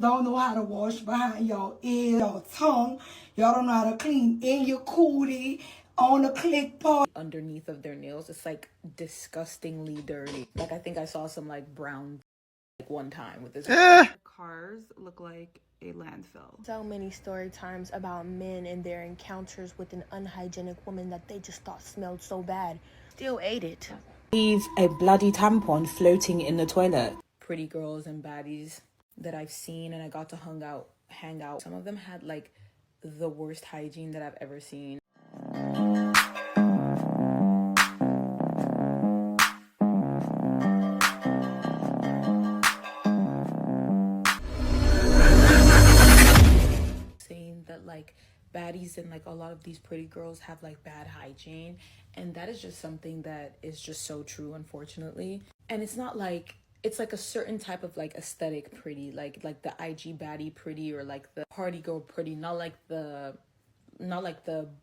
don't know how to wash behind y'all ear, y'all tongue. Y'all don't know how to clean in your cootie on the click part. Underneath of their nails, it's like disgustingly dirty. Like I think I saw some like brown like one time with this. Cars look like a landfill. So many story times about men and their encounters with an unhygienic woman that they just thought smelled so bad. Still ate it. Leave a bloody tampon floating in the toilet. Pretty girls and baddies that I've seen and I got to hang out. Some of them had like the worst hygiene that I've ever seen. Saying that like baddies and like a lot of these pretty girls have like bad hygiene, and that is just something that is just so true, unfortunately. And it's not like it's like a certain type of like aesthetic pretty, like the IG baddie pretty or like the party girl pretty, not like the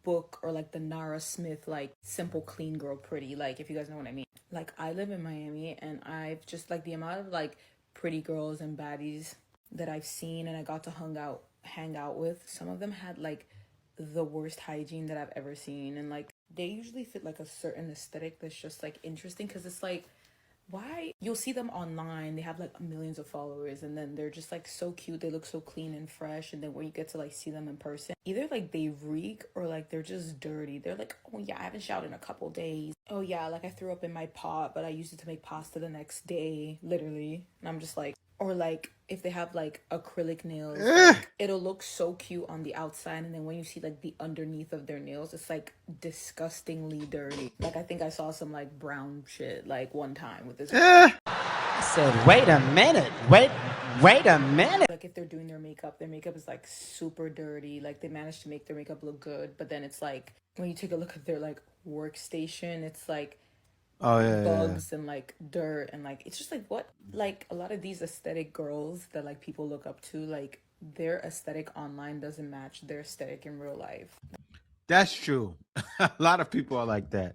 book or like the Nara Smith like simple clean girl pretty, like if you guys know what I mean. Like I live in Miami and I've just like the amount of like pretty girls and baddies that I've seen and I got to hang out with, some of them had like the worst hygiene that I've ever seen, and like they usually fit like a certain aesthetic that's just like interesting because it's like, why you'll see them online, they have like millions of followers and then they're just like so cute, they look so clean and fresh, and then when you get to like see them in person, either like they reek or like they're just dirty. They're like, oh yeah, I haven't showered in a couple days. Oh yeah, like I threw up in my pot but I used it to make pasta the next day, literally. And I'm just like, or like if they have like acrylic nails, like, it'll look so cute on the outside and then when you see like the underneath of their nails, it's like disgustingly dirty. Like I think I saw some like brown shit like one time with this. I said, wait a minute, wait a minute. Like if they're doing their makeup is like super dirty. Like they managed to make their makeup look good, but then it's like when you take a look at their like workstation, it's like bugs and like dirt and like it's just like what, like a lot of these aesthetic girls that like people look up to, like their aesthetic online doesn't match their aesthetic in real life. That's true. A lot of people are like that.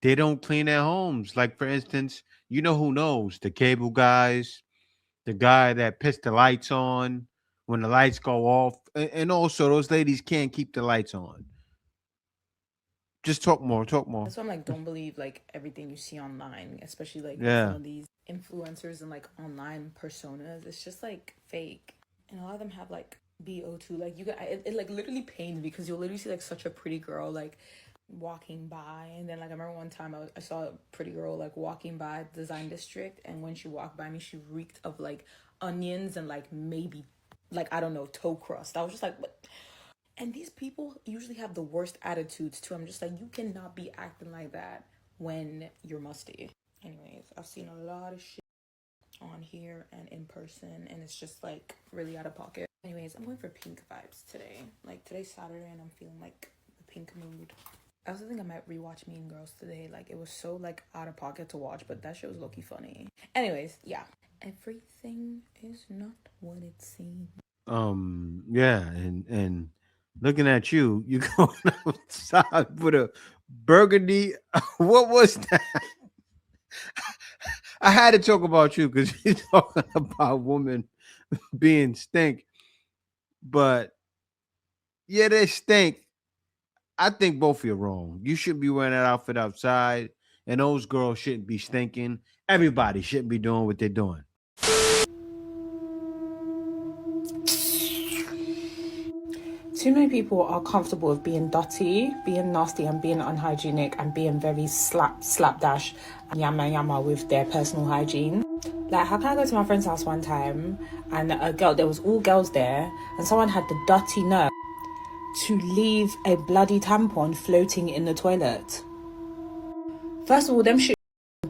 They don't clean their homes. Like for instance, you know who knows? The cable guys, the guy that puts the lights on when the lights go off, and also those ladies can't keep the lights on. Just talk more. That's why I'm like, don't believe like everything you see online, especially like some of these influencers and like online personas. It's just like fake, and a lot of them have like BO2. Like you got it like literally pains me because you'll literally see like such a pretty girl like walking by, and then like I remember one time I saw a pretty girl like walking by Design District, and when she walked by me, she reeked of like onions and like maybe like I don't know, toe crust. I was just like, what? And these people usually have the worst attitudes too. I'm just like, you cannot be acting like that when you're musty. Anyways, I've seen a lot of shit on here and in person, and it's just like really out of pocket. Anyways, I'm going for pink vibes today. Like today's Saturday and I'm feeling like the pink mood. I also think I might rewatch Mean Girls today. Like it was so like out of pocket to watch, but that shit was low-key funny. Anyways, yeah. Everything is not what it seems. Yeah, and looking at you going outside with a burgundy. What was that? I had to talk about you because you're talking about women being stink. But yeah, they stink. I think both of you are wrong. You shouldn't be wearing that outfit outside, and those girls shouldn't be stinking. Everybody shouldn't be doing what they're doing. Too many people are comfortable with being dirty, being nasty, and being unhygienic, and being very slapdash and yama with their personal hygiene. Like, how can I go to my friend's house one time and there was all girls there, and someone had the dirty nerve to leave a bloody tampon floating in the toilet? First of all, them shit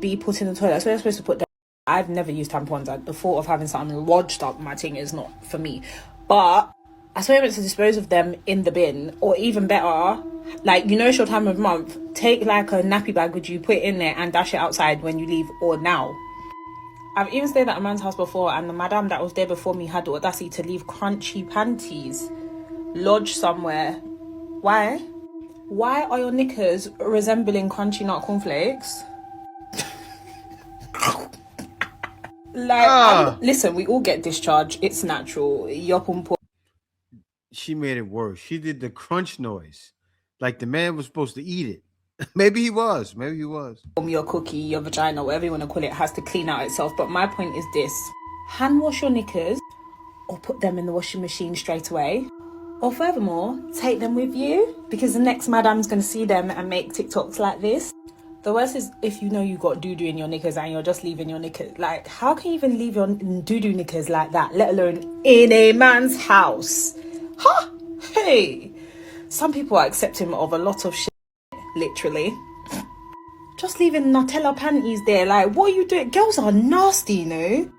be put in the toilet. So they're supposed to put them. I've never used tampons. Like, the thought of having something lodged up my thing is not for me. But I swear meant to dispose of them in the bin, or even better, like, you know, it's your time of month, take like a nappy bag with you, put it in there and dash it outside when you leave, or now. I've even stayed at a man's house before, and the madam that was there before me had the audacity to leave crunchy panties lodged somewhere. Why? Why are your knickers resembling crunchy nut cornflakes? Like, listen, we all get discharge. It's natural. She made it worse. She did the crunch noise, like the man was supposed to eat it. Maybe he was. Maybe he was. Your cookie, your vagina, whatever you want to call it, has to clean out itself. But my point is this: hand wash your knickers, or put them in the washing machine straight away. Or furthermore, take them with you, because the next madam's going to see them and make TikToks like this. The worst is if you know you got doo-doo in your knickers and you're just leaving your knickers. Like, how can you even leave your doo-doo knickers like that, let alone in a man's house? Huh? Hey! Some people are accepting of a lot of shit, literally. Just leaving Nutella panties there, like, what are you doing? Girls are nasty, you know?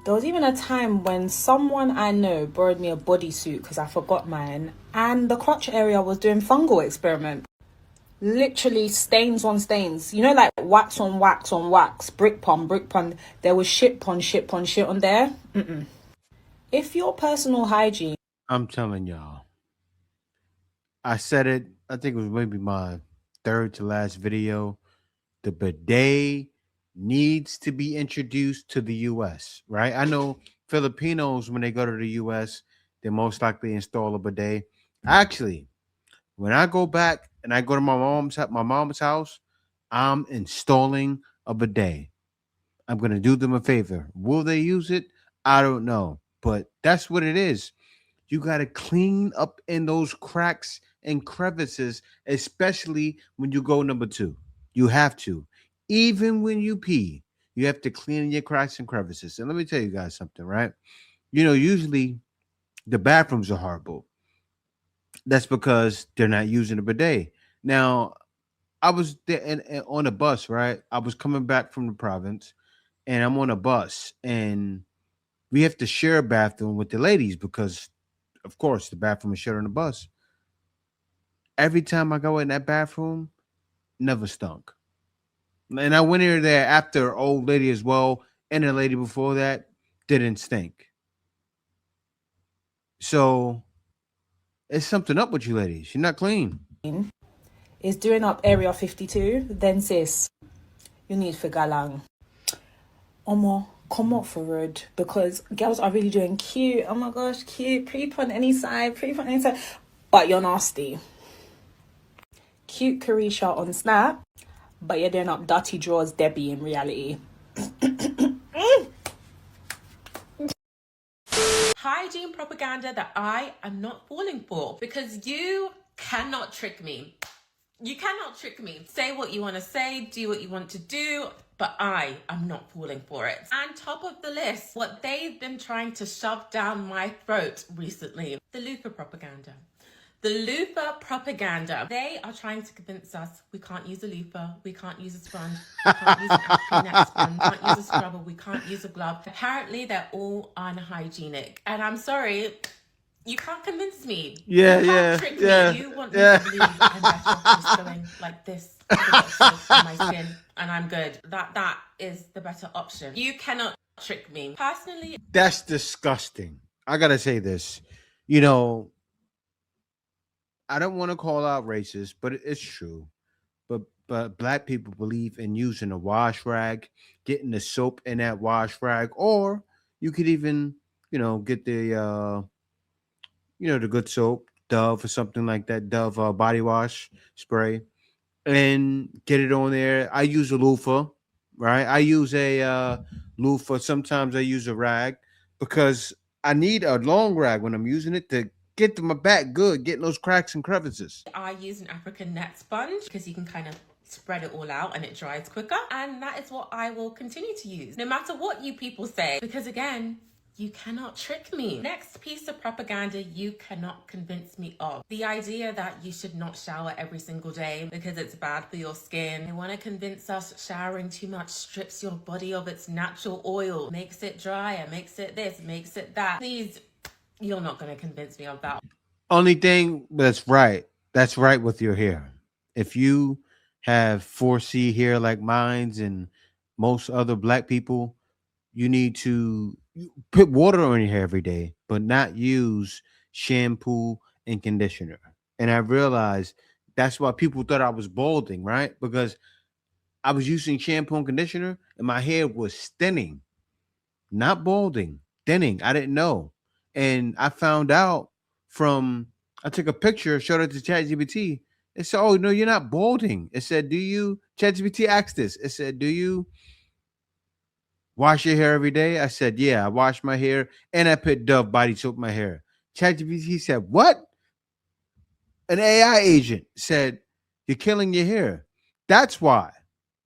There was even a time when someone I know borrowed me a bodysuit because I forgot mine, and the crotch area was doing fungal experiment. Literally stains on stains. You know, like wax on wax on wax, brick pon. There was shit pon shit on there. If your personal hygiene... I'm telling y'all. I said it, I think it was maybe my third to last video. The bidet needs to be introduced to the US, right? I know Filipinos, when they go to the US, they most likely install a bidet. Actually, when I go back and I go to my mom's house, I'm installing a bidet. I'm going to do them a favor. Will they use it? I don't know, but that's what it is. You got to clean up in those cracks and crevices, especially when you go number 2. You have to. Even when you pee, you have to clean your cracks and crevices. And let me tell you guys something, right? You know, usually the bathrooms are horrible. That's because they're not using a bidet. Now, I was there and on a bus, right? I was coming back from the province, and I'm on a bus, and we have to share a bathroom with the ladies because, of course, the bathroom is shared on the bus. Every time I go in that bathroom, never stunk. And I went in there after an old lady as well, and a lady before that didn't stink. So it's something up with you ladies. You're not clean. is doing up Area 52, then sis, you need for galang. Omo, come up for road, because girls are really doing cute. Oh my gosh, cute. Pre on any side, but you're nasty. Cute Carisha on Snap, but you're doing up dirty drawers Debbie in reality. Hygiene propaganda that I am not falling for, because you cannot trick me. You cannot trick me. Say what you want to say, do what you want to do, but I am not falling for it. And top of the list, what they've been trying to shove down my throat recently, the loofah propaganda. The loofah propaganda. They are trying to convince us we can't use a loofah, we can't use a sponge, we can't use an African sponge, we can't use a scrubber, we can't use a glove. Apparently, they're all unhygienic. And I'm sorry, you can't convince me. You can't trick me. You want me to believe I'm better off just going like this on my skin and I'm good. That is the better option. You cannot trick me. Personally, that's disgusting. I gotta say this. You know, I don't want to call out racist, but it's true. But black people believe in using a wash rag, getting the soap in that wash rag, or you could even, get the the good soap, Dove or something like that, Dove body wash spray, and get it on there. I use a loofah, right? I use a loofah. Sometimes I use a rag because I need a long rag when I'm using it to get to my back good, getting those cracks and crevices. I use an African net sponge because you can kind of spread it all out and it dries quicker. And that is what I will continue to use, no matter what you people say, because again, you cannot trick me. Next piece of propaganda you cannot convince me of. The idea that you should not shower every single day because it's bad for your skin. They want to convince us showering too much strips your body of its natural oil, makes it drier, makes it this, makes it that. Please, you're not going to convince me of that. Only thing that's right with your hair. If you have 4C hair like mine's and most other black people, you need to put water on your hair every day, but not use shampoo and conditioner. And I realized that's why people thought I was balding, right? Because I was using shampoo and conditioner and my hair was thinning. not balding, thinning. I didn't know. And I found out from, I took a picture, showed it to ChatGPT. It said, "Oh no, you're not balding." It said, "Do you?" ChatGPT asked this. It said, "Do you wash your hair every day?" I said, "Yeah, I wash my hair and I put Dove body soap in my hair." ChatGPT said, "What?" An AI agent said, "You're killing your hair. That's why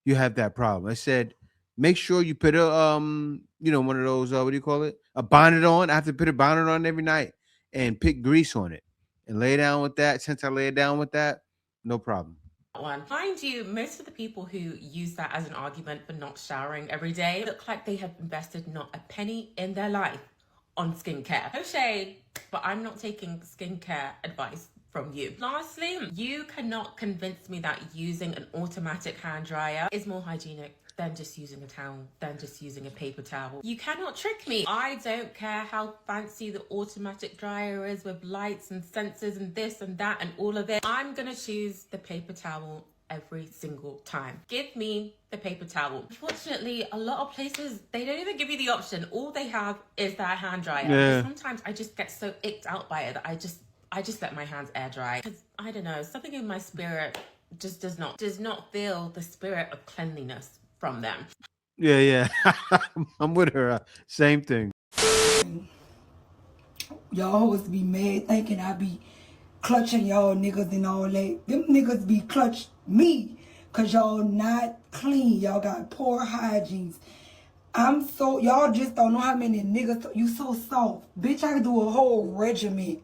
you have that problem." I said, "Make sure you put a one of those what do you call it? A bonnet on. I have to put a bonnet on every night and put grease on it and lay down with that. Since I lay down with that, no problem." One. Mind you, most of the people who use that as an argument for not showering every day look like they have invested not a penny in their life on skincare. No shade, but I'm not taking skincare advice from you. Lastly, you cannot convince me that using an automatic hand dryer is more hygienic than just using a towel, than just using a paper towel. You cannot trick me. I don't care how fancy the automatic dryer is with lights and sensors and this and that and all of it. I'm gonna choose the paper towel every single time. Give me the paper towel. Unfortunately, a lot of places, they don't even give you the option. All they have is that hand dryer. Yeah. Sometimes I just get so icked out by it that I just let my hands air dry. Because I don't know, something in my spirit just does not feel the spirit of cleanliness from them. Yeah. I'm with her. Same thing. Y'all hoes be mad thinking I be clutching y'all niggas and all that. Them niggas be clutch me because y'all not clean. Y'all got poor hygiene. Y'all just don't know how many niggas, you so soft. Bitch, I could do a whole regiment.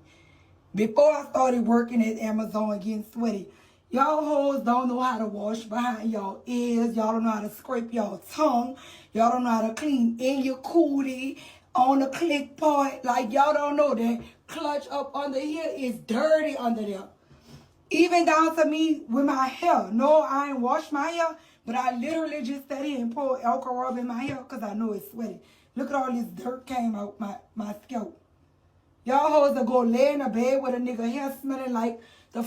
Before I started working at Amazon getting sweaty, y'all hoes don't know how to wash behind y'all ears. Y'all don't know how to scrape y'all tongue. Y'all don't know how to clean in your cootie on the click part. Like, y'all don't know that clutch up under here is dirty under there. Even down to me with my hair. No, I ain't wash my hair, but I literally just sat here and poured alcohol in my hair because I know it's sweaty. Look at all this dirt came out my scalp. Y'all hoes will go lay in a bed with a nigga hair smelling like the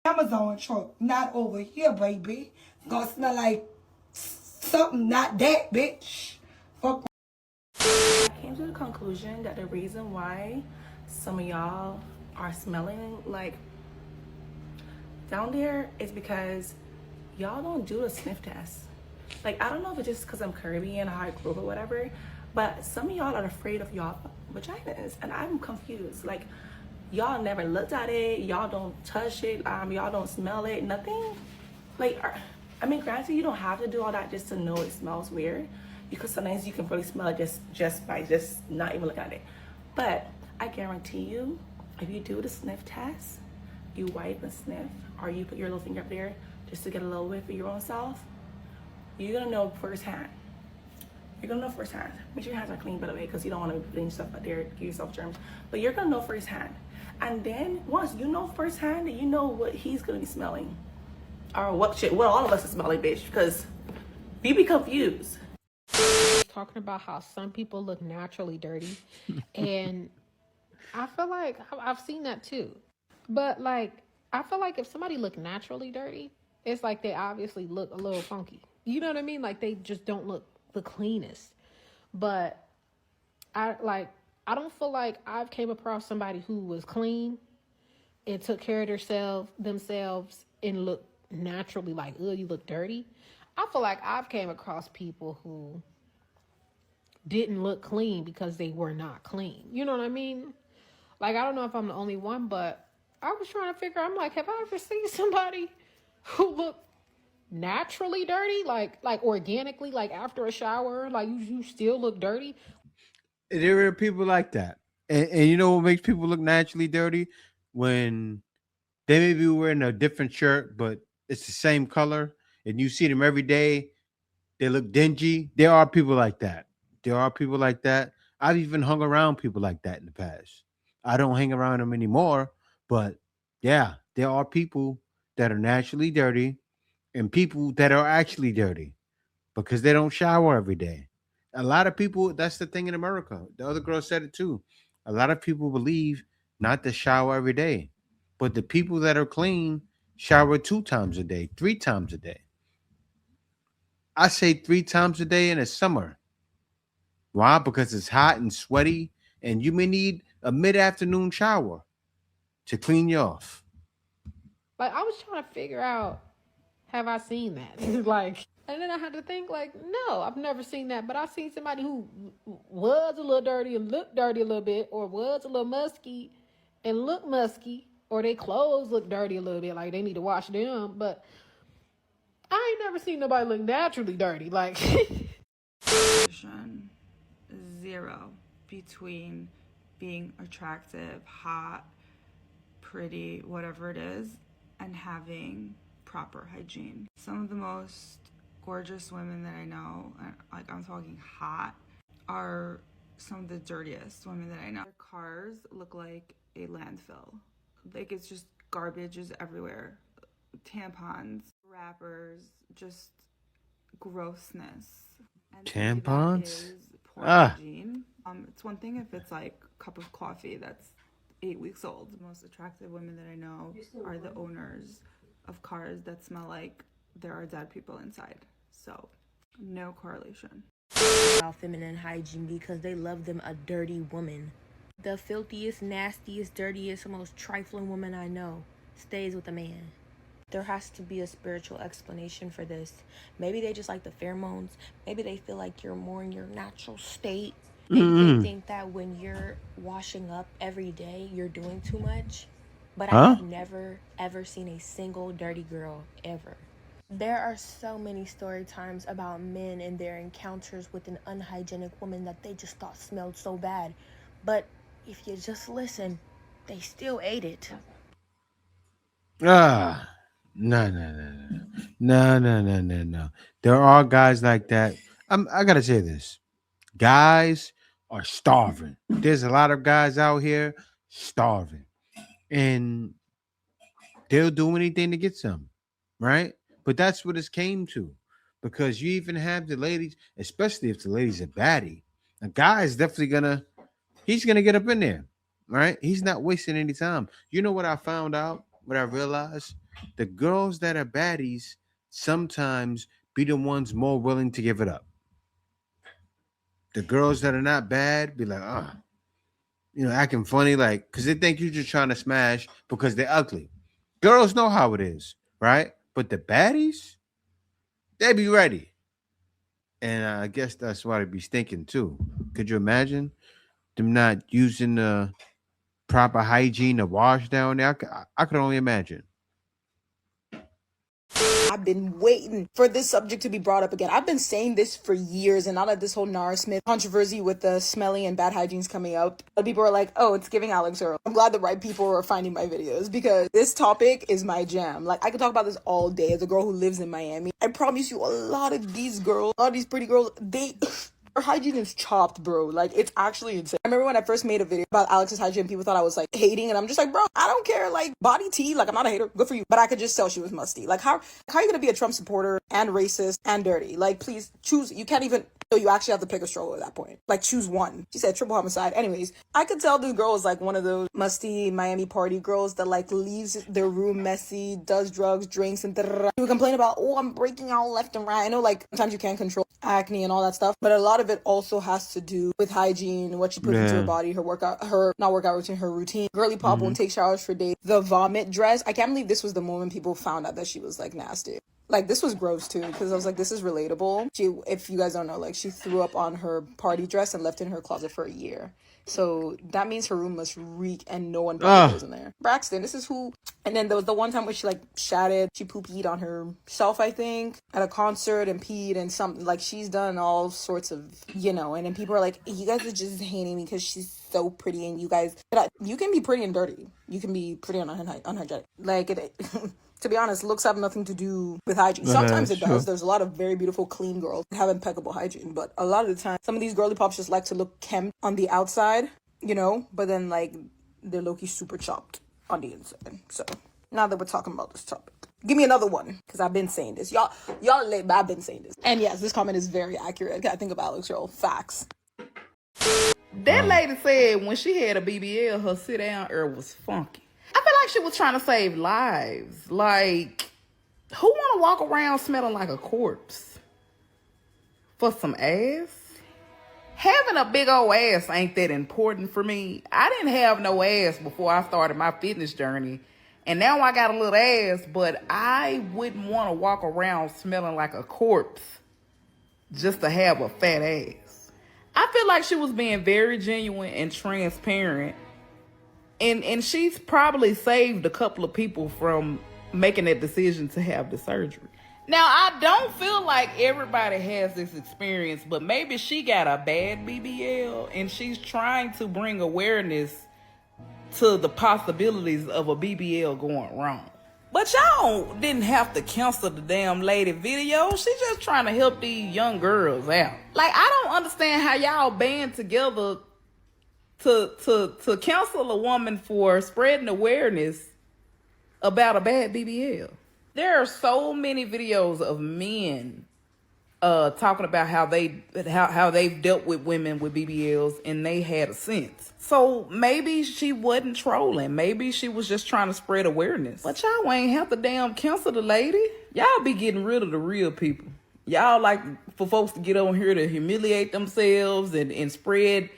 Amazon truck. Not over here, baby. It's gonna smell like something, not that, bitch. Fuck. I came to the conclusion that the reason why some of y'all are smelling like down there is because y'all don't do the sniff test. Like, I don't know if it's just because I'm Caribbean or how I grew up or whatever, but some of y'all are afraid of y'all vaginas, and I'm confused. Like, y'all never looked at it, y'all don't touch it, y'all don't smell it, nothing. Like, I mean, granted, you don't have to do all that just to know it smells weird, because sometimes you can really smell it just by not even looking at it. But I guarantee you, if you do the sniff test, you wipe and sniff, or you put your little finger up there just to get a little whiff of your own self, you're gonna know firsthand. You're gonna know firsthand. Make sure your hands are clean, by the way, because you don't want to be putting stuff out there, give yourself germs. But you're gonna know firsthand. And then once you know firsthand, you know what he's gonna be smelling, or what all of us are smelling, bitch, because you be confused. Talking about how some people look naturally dirty, and I feel like I've seen that too. But like, I feel like if somebody look naturally dirty, it's like they obviously look a little funky. You know what I mean? Like, they just don't look the cleanest. But I don't feel like I've came across somebody who was clean and took care of themselves and looked naturally like, oh, you look dirty. I feel like I've came across people who didn't look clean because they were not clean. You know what I mean? Like, I don't know if I'm the only one, but I was trying to figure, I'm like, have I ever seen somebody who looked naturally dirty? Like organically, like after a shower, like you still look dirty? There are people like that. And you know what makes people look naturally dirty? When they may be wearing a different shirt, but it's the same color, and you see them every day, they look dingy. There are people like that. There are people like that. I've even hung around people like that in the past. I don't hang around them anymore, but yeah, there are people that are naturally dirty and people that are actually dirty because they don't shower every day. A lot of people, that's the thing in America. The other girl said it too. A lot of people believe not to shower every day, but the people that are clean shower 2 times a day, 3 times a day. I say 3 times a day in the summer. Why? Because it's hot and sweaty, and you may need a mid-afternoon shower to clean you off. Like, I was trying to figure out, have I seen that? Like, and then I had to think, like, no, I've never seen that. But I've seen somebody who was a little dirty and looked dirty a little bit, or was a little musky and looked musky, or their clothes look dirty a little bit, like they need to wash them. But I ain't never seen nobody look naturally dirty. Like, zero between being attractive, hot, pretty, whatever it is, and having proper hygiene. Some of the most gorgeous women that I know, like I'm talking hot, are some of the dirtiest women that I know. Their cars look like a landfill. Like, it's just garbage is everywhere. Tampons, wrappers, just grossness. And Tampons? Poor hygiene. It's one thing if it's like a cup of coffee that's 8 weeks old. The most attractive women that I know are the owners of cars that smell like there are dead people inside. So, no correlation. About feminine hygiene because they love them a dirty woman. The filthiest, nastiest, dirtiest, most trifling woman I know stays with a man. There has to be a spiritual explanation for this. Maybe they just like the pheromones. Maybe they feel like you're more in your natural state. Maybe they think that when you're washing up every day, you're doing too much. But I have never, ever seen a single dirty girl, ever. There are so many story times about men and their encounters with an unhygienic woman that they just thought smelled so bad. But if you just listen, they still ate it. No. There are guys like that. I gotta say this. Guys are starving. There's a lot of guys out here starving. And they'll do anything to get some, right? But that's what it came to. Because you even have the ladies, especially if the lady's a baddie. A guy is definitely he's gonna get up in there, right? He's not wasting any time. You know what I found out? What I realized? The girls that are baddies sometimes be the ones more willing to give it up. The girls that are not bad be like, acting funny, like, because they think you're just trying to smash because they're ugly. Girls know how it is, right? But the baddies, they be ready. And I guess that's why they be stinking too. Could you imagine them not using the proper hygiene to wash down there? I could only imagine. I've been waiting for this subject to be brought up again. I've been saying this for years, and now that this whole Nara Smith controversy with the smelly and bad hygiene's coming up, people are like, oh, it's giving Alex Earl. I'm glad the right people are finding my videos because this topic is my jam. Like, I could talk about this all day as a girl who lives in Miami. I promise you, a lot of these girls, a lot of these pretty girls, her hygiene is chopped, bro. Like, it's actually insane. I remember when I first made a video about Alex's hygiene, people thought I was, like, hating, and I'm just like, bro, I don't care. Like, body tea, like, I'm not a hater. Good for you. But I could just tell she was musty. Like, how are you gonna be a Trump supporter and racist and dirty? Like, please choose. You can't even... So you actually have to pick a stroller at that point. Like, choose one. She said triple homicide. Anyways, I could tell this girl is like one of those musty Miami party girls that like leaves their room messy, does drugs, drinks, and she would complain about, oh, I'm breaking out left and right. I know like sometimes you can't control acne and all that stuff, but a lot of it also has to do with hygiene, what she puts into her body, her routine. Girly pop won't take showers for days. The vomit dress. I can't believe this was the moment people found out that she was like nasty. Like, this was gross too, because I was like, this is relatable. If you guys don't know, like, she threw up on her party dress and left it in her closet for a year. So that means her room must reek and no one probably goes in there. Braxton, this is who. And then there was the one time where she like she pooped on herself, I think, at a concert and peed and something. Like, she's done all sorts of, and then people are like, you guys are just hating me because she's so pretty, and you can be pretty and dirty. You can be pretty and unhygienic. Like, to be honest, looks have nothing to do with hygiene. Sometimes it does. There's a lot of very beautiful, clean girls that have impeccable hygiene. But a lot of the time, some of these girly pops just like to look kempt on the outside, but then, like, they're low-key super chopped on the inside. So, now that we're talking about this topic, give me another one, because I've been saying this. Y'all late, but I've been saying this. And yes, this comment is very accurate. I think of Alex Earl. Facts. That lady said when she had a BBL, her sit-down air was funky. I feel like she was trying to save lives. Like, who want to walk around smelling like a corpse? For some ass? having a big old ass ain't that important for me. I didn't have no ass before I started my fitness journey. And now I got a little ass, but I wouldn't want to walk around smelling like a corpse just to have a fat ass. I feel like she was being very genuine and transparent. And she's probably saved a couple of people from making that decision to have the surgery. Now, I don't feel like everybody has this experience, but maybe she got a bad BBL and she's trying to bring awareness to the possibilities of a BBL going wrong. But y'all didn't have to cancel the damn lady video. She's just trying to help these young girls out. Like, I don't understand how y'all band together to counsel a woman for spreading awareness about a bad BBL. There are so many videos of men talking about how they've dealt with women with BBLs and they had a sense. So maybe she wasn't trolling. Maybe she was just trying to spread awareness. But y'all ain't have to damn cancel the lady. Y'all be getting rid of the real people. Y'all like for folks to get on here to humiliate themselves and spread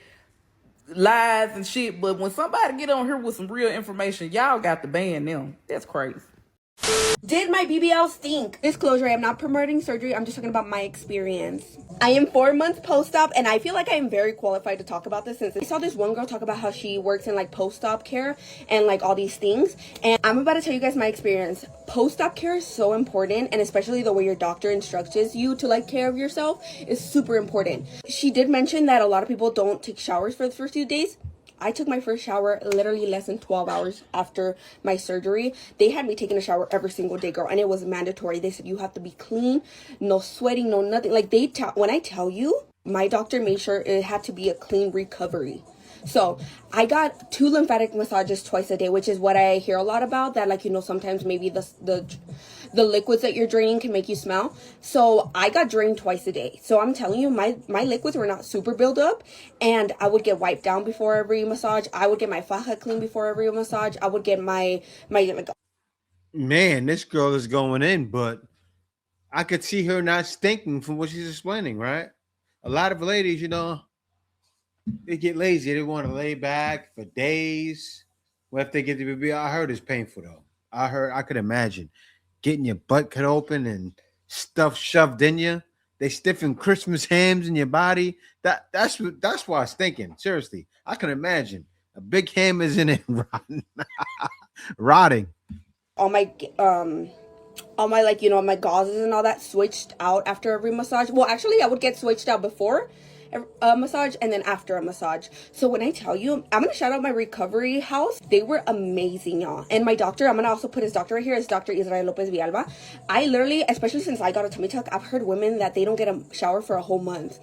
lies and shit. But when somebody get on here with some real information, y'all got to ban them. That's crazy. Did my BBL stink? Disclosure, I am not promoting surgery. I'm just talking about my experience. I am 4 months post-op and I feel like I am very qualified to talk about this since I saw this one girl talk about how she works in like post-op care and like all these things. And I'm about to tell you guys my experience. Post-op care is so important, and especially the way your doctor instructs you to like care of yourself is super important. She did mention that a lot of people don't take showers for the first few days. I took my first shower literally less than 12 hours after my surgery. They had me taking a shower every single day, girl, and it was mandatory. They said you have to be clean, no sweating, no nothing. Like when I tell you, my doctor made sure it had to be a clean recovery. So I got 2 lymphatic massages twice a day, which is what I hear a lot about, that like, you know, sometimes maybe the liquids that you're draining can make you smell. So I got drained twice a day. So I'm telling you, my liquids were not super built up, and I would get wiped down before every massage. I would get my faja clean before every massage. I would get my like. Man, this girl is going in, but I could see her not stinking from what she's explaining, right? A lot of ladies, you know, they get lazy. They want to lay back for days. Well, if they get the BBL, I heard it's painful though. I could imagine getting your butt cut open and stuff shoved in you. They stiffen Christmas hams in your body. That's why it's stinking. Seriously, I can imagine a big ham is in it rotting. All my like, you know, my gauzes and all that switched out after every massage. Well, actually, I would get switched out before a massage and then after a massage. So when I tell you, I'm gonna shout out my recovery house. They were amazing, y'all. And my doctor, I'm gonna also put his doctor right here, is Dr. Israel Lopez Villalba. I literally, especially since I got a tummy tuck, I've heard women that they don't get a shower for a whole month.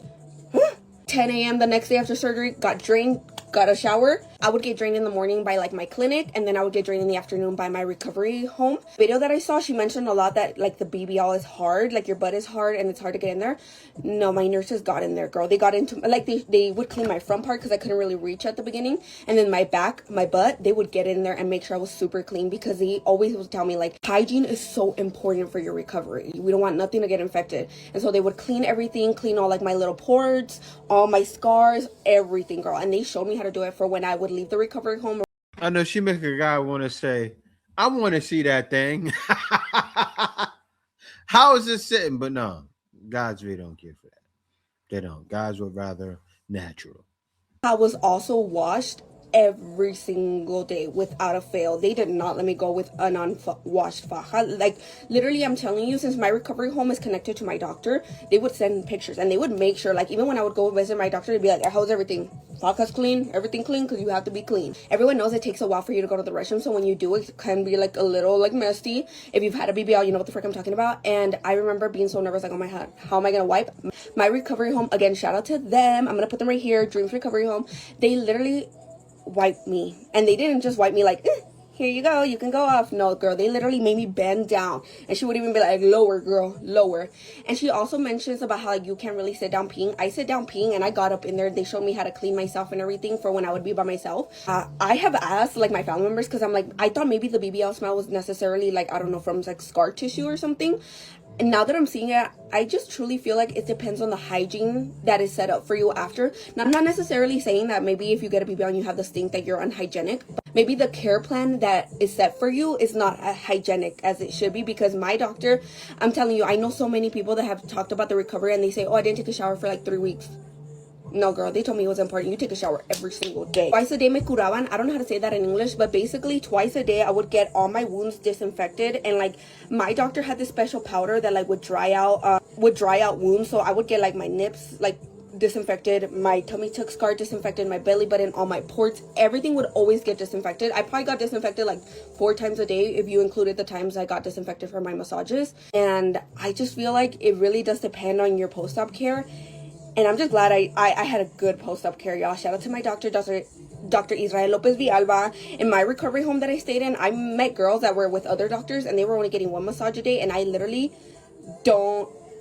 10 a.m. the next day after surgery, got drained, got a shower. I would get drained in the morning by like my clinic, and then I would get drained in the afternoon by my recovery home. Video that I saw, she mentioned a lot that like the BBL is hard, like your butt is hard and it's hard to get in there. No, my nurses got in there, girl. They got into, like they would clean my front part because I couldn't really reach at the beginning, and then my back, my butt, they would get in there and make sure I was super clean, because they always would tell me like hygiene is so important for your recovery. We don't want nothing to get infected. And so they would clean everything, clean all like my little pores, all my scars, everything, girl. And they showed me how to do it for when I would leave the recovery home. I know she make a guy want to say, I want to see that thing. How is it sitting? But no, guys really don't care for that. They don't. Guys would rather natural. I was also washed every single day without a fail. They did not let me go with an unwashed faja. Like literally, I'm telling you, since my recovery home is connected to my doctor, they would send pictures and they would make sure, like even when I would go visit my doctor, they'd be like, how's everything? Faja's clean, everything clean, because you have to be clean. Everyone knows it takes a while for you to go to the restroom, so when you do, it can be like a little like messy. If you've had a BBL, you know what the frick I'm talking about. And I remember being so nervous, like, oh my god, how am I gonna wipe? My recovery home, again, shout out to them. I'm gonna put them right here, Dreams Recovery Home. They literally wiped me, and they didn't just wipe me like here you go, you can go off. No, girl, they literally made me bend down, and she would even be like, lower, girl, lower. And she also mentions about how like you can't really sit down peeing. I sit down peeing, and I got up in there. They showed me how to clean myself and everything for when I would be by myself. I have asked like my family members, because I'm like, I thought maybe the BBL smell was necessarily like, I don't know, from like scar tissue or something. And now that I'm seeing it, I just truly feel like it depends on the hygiene that is set up for you after. Now, I'm not necessarily saying that maybe if you get a BBL and you have the stink that you're unhygienic. But maybe the care plan that is set for you is not as hygienic as it should be, because my doctor, I'm telling you, I know so many people that have talked about the recovery and they say, oh, I didn't take a shower for like 3 weeks. No, girl, they told me it was important. You take a shower every single day. Twice a day me curaban. I don't know how to say that in English, but basically twice a day I would get all my wounds disinfected. And like my doctor had this special powder that like would dry out wounds. So I would get like my nips like disinfected, my tummy tuck scar disinfected, my belly button, all my ports, everything would always get disinfected. I probably got disinfected like 4 times a day if you included the times I got disinfected for my massages. And I just feel like it really does depend on your post-op care. And I'm just glad I had a good post-op care, y'all. Shout out to my doctor, Dr. Israel Lopez Villalba. In my recovery home that I stayed in, I met girls that were with other doctors and they were only getting 1 massage a day. And I literally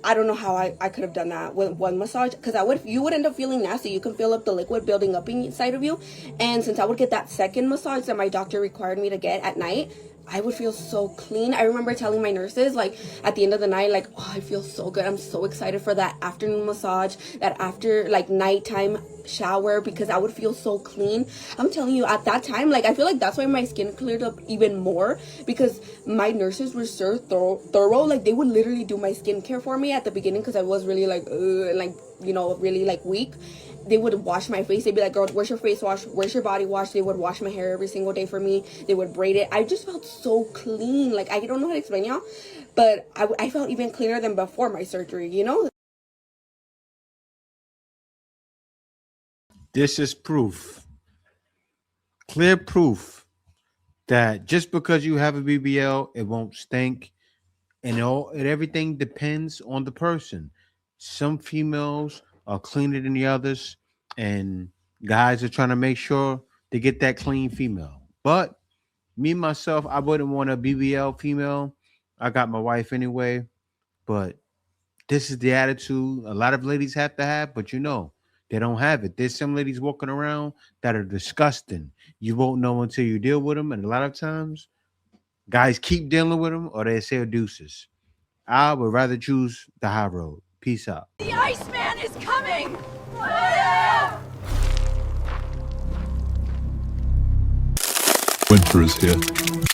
I don't know how I could have done that with 1 massage, because you would end up feeling nasty. You can feel up the liquid building up inside of you. And since I would get that second massage that my doctor required me to get at night, I would feel so clean. I remember telling my nurses, like, at the end of the night, like, oh, I feel so good. I'm so excited for that afternoon massage, that after, like, nighttime shower, because I would feel so clean. I'm telling you, at that time, like, I feel like that's why my skin cleared up even more, because my nurses were so thorough. Like, they would literally do my skincare for me at the beginning, because I was really, like, you know, really, like, weak. They would wash my face. They'd be like, girl, where's your face wash? Where's your body wash? They would wash my hair every single day for me. They would braid it. I just felt so clean. Like, I don't know how to explain y'all, but I felt even cleaner than before my surgery, you know? This is proof, clear proof, that just because you have a BBL, it won't stink. And everything depends on the person. Some females are cleaner than the others, and guys are trying to make sure they get that clean female. But me myself, I wouldn't want a BBL female. I got my wife anyway, but this is the attitude a lot of ladies have to have, but you know, they don't have it. There's some ladies walking around that are disgusting. You won't know until you deal with them, and a lot of times guys keep dealing with them or they say deuces. I would rather choose the high road. Peace out. The Iceman is coming! Winter is here.